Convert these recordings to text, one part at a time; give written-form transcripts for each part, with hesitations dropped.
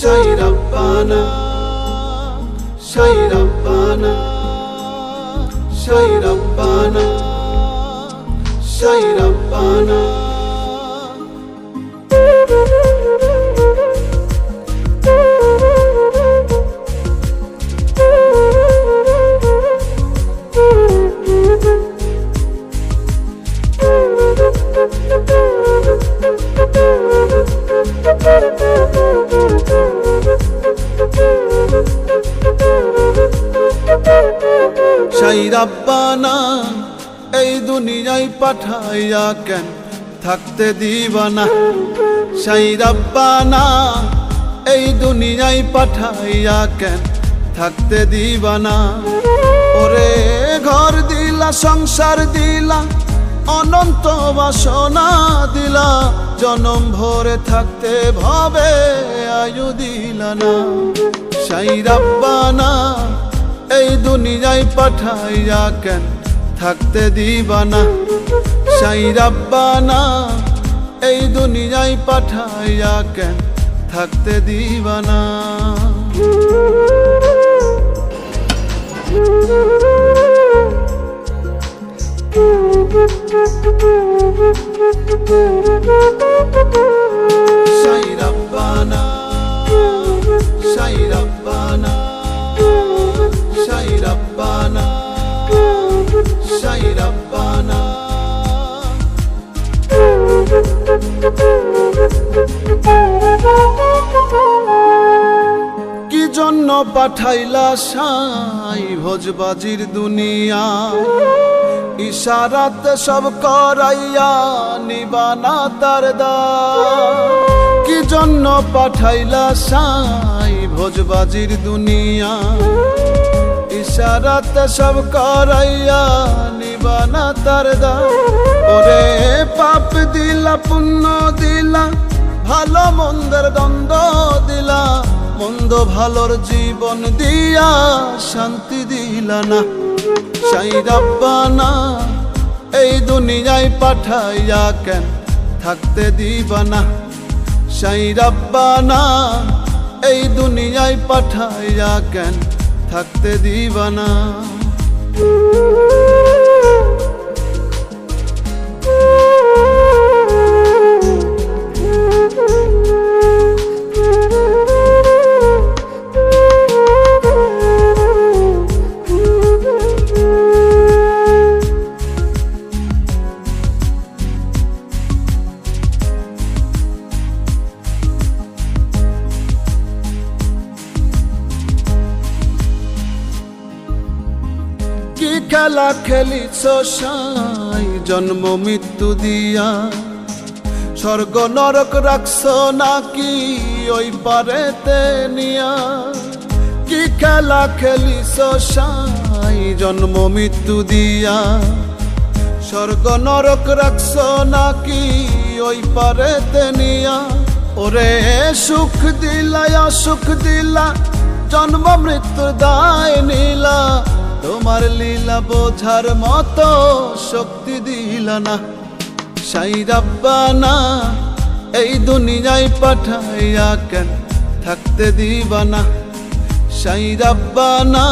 Sai Rabbana, Sai Rabbana, Sai Rabbana, Sai Rabbana. Sai Rabbana, এই দুনিয়ায় পাঠাইয়া কেন থাকতে দিবা না। Sai Rabbana, এই দুনিয়ায় পাঠাইয়া কেন থাকতে দিবা না। ওরে ঘর দিলা, সংসার দিলা, অনন্ত বাসনা দিলা, জনম ভরে থাকতে ভাবে আয়ু দিলা না। Sai Rabbana, এই দুনিয়ায় পাঠাইয়া কেন থাকতে দিবা না। Sai Rabbana, এই দুনিয়ায় পাঠাইয়া কেন থাকতে দিবা না। Sai Rabbana, Sai Rabbana, Sai Rabbana, Sai Rabbana. কি জন্য পাঠাইলা সাই ভোজবাজির দুনিয়া, ইশারাতে সব করাইয়া নিবানা তার দায়। কি জন্য পাঠাইলা সাই ভোজবাজির দুনিয়া, ইশারাতে সব করাইয়া নিবানা তার দায়। ওরে পাপ দিলা, পুণ্য দিলা, ভালো মন্দের দ্বন্দ্ব দিলা, মন্দ ভালোর জীবন দিয়া শান্তি দিলা না। Sai Rabbana, এই দুনিয়ায় পাঠাইয়া কেন থাকতে দিবা না। Sai Rabbana, এই দুনিয়ায় পাঠাইয়া কেন থাকতে দিবা না। কি খেলা খেলিছ সাই জন্ম মৃত্যু দিয়া, স্বর্গ নরক রাখছ নাকি ওই পারেতে নিয়া। কি খেলা খেলিছ সাই জন্ম মৃত্যু দিয়া, স্বর্গ নরক রাখছ নাকি ওই পারেতে নিয়া। ওরে সুখ দিলা, অসুখ দিলা, জন্ম মৃত্যুর দায় নিলা, তোমার লীলা বোঝার মতো শক্তি দিলা না। Sai Rabbana, এই দুনিয়ায় পাঠাইয়া কেন থাকতে দিবা না। Sai Rabbana,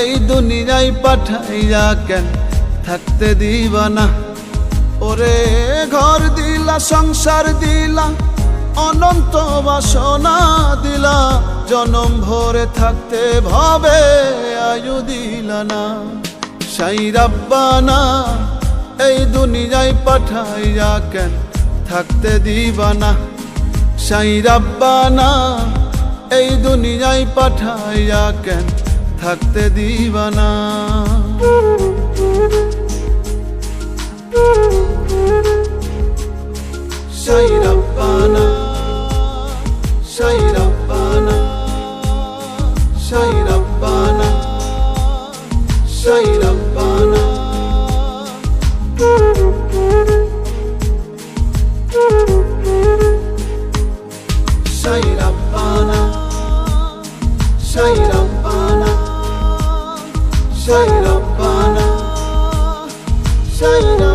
এই দুনিয়ায় পাঠাইয়া কেন থাকতে দিবা না। ওরে ঘর দিলা, সংসার দিলা, অনন্ত বাসনা দিলা, জনম ভরে থাকতে ভাবে আয়ু দিলা না। Sai Rabbana, এই দুনিয়ায় পাঠাইয়া কেন থাকতে দিবা না। Sai Rabbana, এই দুনিয়ায় পাঠাইয়া কেন থাকতে দিবা না। Sai Rabbana, Sai Rabbana, Sai Rabbana, Sai Rabbana. Sai Rabbana, Sai Rabbana, Sai Rabbana, Sai Rabbana.